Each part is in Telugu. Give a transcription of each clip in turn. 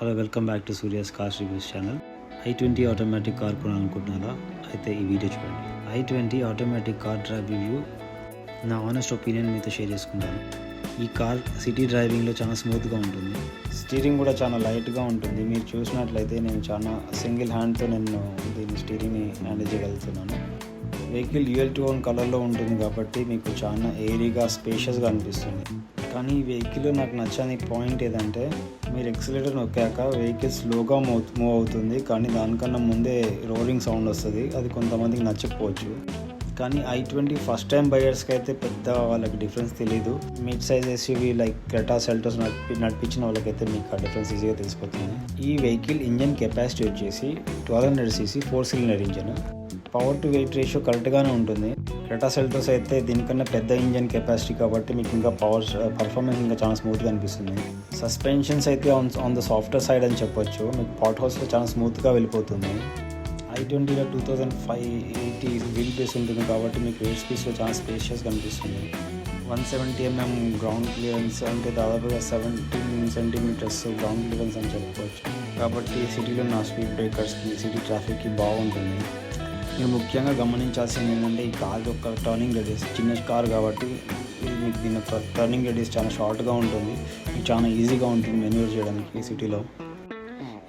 Hello, welcome back to Surya's cars reviews channel. i20 automatic car కొనాలనుకుంటున్నారా? అయితే ఈ వీడియో చూడండి. i20 automatic car drive review నా ఆనెస్ట్ ఒపీనియన్ మీతో షేర్ చేసుకుంటాను. ఈ కార్ సిటీ డ్రైవింగ్లో చాలా స్మూత్గా ఉంటుంది. స్టీరింగ్ కూడా చాలా లైట్గా ఉంటుంది. మీరు చూసినట్లయితే నేను చాలా సింగిల్ హ్యాండ్తో దీని స్టీరింగ్ని హ్యాండిల్ చేయగలుగుతున్నాను. వెహికల్ డ్యూయల్ టోన్ కలర్లో ఉంటుంది కాబట్టి మీకు చాలా ఎయిరీగా స్పేషియస్గా అనిపిస్తుంది. కానీ ఈ వెహికల్ నాకు నచ్చని పాయింట్ ఏదంటే, మీరు ఎక్సిలేటర్ నొక్కాక వెహికల్ స్లోగా మూవ్ అవుతుంది, కానీ దానికన్నా ముందే రోరింగ్ సౌండ్ వస్తుంది. అది కొంతమందికి నచ్చకపోవచ్చు. కానీ i20 ఫస్ట్ టైం బయర్స్కి అయితే పెద్ద వాళ్ళకి డిఫరెన్స్ తెలియదు. Mid size SUV like Creta Seltos నడిపించిన వాళ్ళకైతే మీకు ఆ డిఫరెన్స్ ఈజీగా తెలిసిపోతుంది. ఈ వెహికల్ ఇంజన్ కెపాసిటీ వచ్చేసి 1200cc 4 cylinder engine. Power to weight ratio కరెక్ట్గానే ఉంటుంది. క్రెటా సెల్టోస్ అయితే దీనికన్నా పెద్ద ఇంజన్ కెపాసిటీ కాబట్టి మీకు ఇంకా పర్ఫార్మెన్స్ ఇంకా చాలా స్మూత్గా అనిపిస్తుంది. సస్పెన్షన్స్ అయితే ఆన్ ద సాఫ్ట్వేర్ సైడ్ అని చెప్పొచ్చు. మీకు పాట్ హౌస్లో చాలా స్మూత్గా వెళ్ళిపోతుంది. i20లో 2580 వీల్ బేస్ ఉంటుంది కాబట్టి మీకు ఎయిర్ స్పేస్లో చాలా స్పేషియస్గా అనిపిస్తుంది. 170mm గ్రౌండ్ క్లియరెన్స్ అంటే దాదాపుగా 17 సెంటీమీటర్స్ గ్రౌండ్ క్లియరెన్స్ అని చెప్పుకోవచ్చు. కాబట్టి సిటీలో నా స్పీడ్ బ్రేకర్స్కి, సిటీ ట్రాఫిక్కి బాగుంటుంది. మీరు ముఖ్యంగా గమనించాల్సింది ఏంటంటే, ఈ కార్ యొక్క టర్నింగ్ రేడియస్ చిన్న కార్ కాబట్టి మీకు దీని యొక్క టర్నింగ్ రేడియస్ చాలా షార్ట్గా ఉంటుంది. మీకు చాలా ఈజీగా ఉంటుంది మెన్యూర్ చేయడానికి సిటీలో.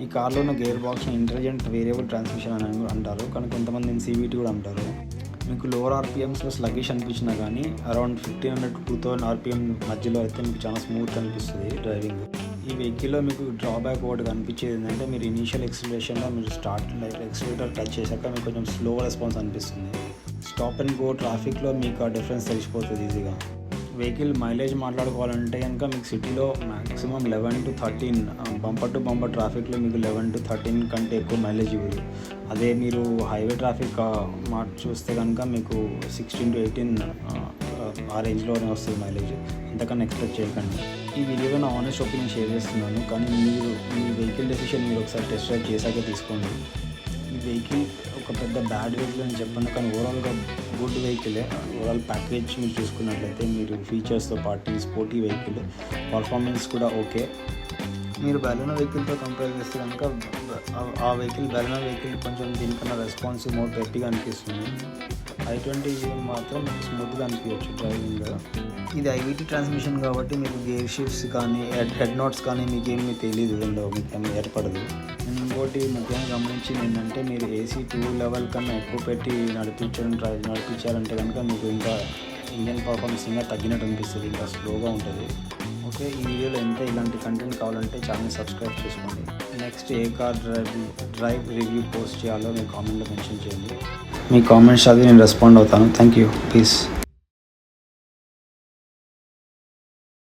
ఈ కార్లో ఉన్న గేర్ బాక్స్ని ఇంటెలిజెంట్ వేరియబుల్ ట్రాన్స్మిషన్ అని అంటారు, కానీ కొంతమంది CVT కూడా అంటారు. మీకు లోవర్ RPMస్లో స్లగ్గిష్ అనిపించినా కానీ అరౌండ్ 1500 to 2000 RPM మధ్యలో అయితే మీకు చాలా స్మూత్ అనిపిస్తుంది డ్రైవింగ్. ఈ వెహికల్లో మీకు డ్రాబ్యాక్ ఒకటి కనిపించేది ఏంటంటే, మీరు ఇనీషియల్ ఎక్సిలరేషన్లో మీరు ఎక్సిలేటర్ టచ్ చేశాక మీకు కొంచెం స్లో రెస్పాన్స్ అనిపిస్తుంది. స్టాప్ అండ్ గో ట్రాఫిక్లో మీకు ఆ డిఫరెన్స్ తెలిసిపోతుంది ఈజీగా. వెహికల్ మైలేజ్ మాట్లాడుకోవాలంటే కనుక మీకు సిటీలో maximum 11 to 13 bumper to bumper ట్రాఫిక్లో మీకు 11 to 13 కంటే ఎక్కువ మైలేజ్ ఇవ్వదు. అదే మీరు హైవే ట్రాఫిక్ చూస్తే కనుక మీకు 16 to 18 ఆ రేంజ్లోనే వస్తుంది మైలేజ్. అంతకన్నా ఎక్స్పెక్ట్ చేయకండి. ఈ వీడియోలో నా ఆనెస్ట్ ఒపీనియన్ షేర్ చేస్తున్నాను, కానీ మీరు మీ వెహికల్ డెసిషన్ మీరు ఒకసారి టెస్ట్ డ్రైవ్ చేశాకే తీసుకోండి. ఈ వెహికల్ ఒక పెద్ద బ్యాడ్ వెహికల్ అని చెప్పండి, కానీ ఓవరాల్గా గుడ్ వెహికలే. ఓవరాల్ ప్యాకేజ్ మీరు చూసుకున్నట్లయితే మీరు ఫీచర్స్తో పాటు స్పోర్టీ వెహికల్, పర్ఫార్మెన్స్ కూడా ఓకే. మీరు బెలూనా వెహికల్తో కంపేర్ చేస్తే కనుక ఆ వెహికల్ బెలూనా వెహికల్ కొంచెం దీనికన్నా రెస్పాన్సివ్ మోడ్ గట్టిగా అనిపిస్తుంది. i20 మాత్రం స్మూత్గా అనిపించవచ్చు డ్రైవింగ్. ఇది i20 ట్రాన్స్మిషన్ కాబట్టి మీకు గేర్ షిఫ్ట్స్ కానీ హెడ్ నాట్స్ కానీ మీకేమీ తెలియదు, మీకేమీ ఏర్పడదు. ఇంకోటి ముఖ్యంగా గమనించింది ఏంటంటే, మీరు AC 2 లెవెల్ కన్నా ఎక్కువ పెట్టి నడిపించారంటే కనుక మీకు ఇంకా ఇంజన్ పర్ఫార్మెన్స్ ఇంకా తగ్గినట్టు అనిపిస్తుంది, ఇంకా స్లోగా ఉంటుంది. ఓకే, ఈ వీడియోలో ఇలాంటి కంటెంట్ కావాలంటే ఛానల్ సబ్స్క్రైబ్ చేసుకోండి. నెక్స్ట్ ఏ కార్ డ్రైవ్ రివ్యూ పోస్ట్ చేయాలో మీ కామెంట్లో మెన్షన్ చేయండి. మీ కామెంట్స్ చదివి నేను రెస్పాండ్ అవుతాను. Thank you. పీస్.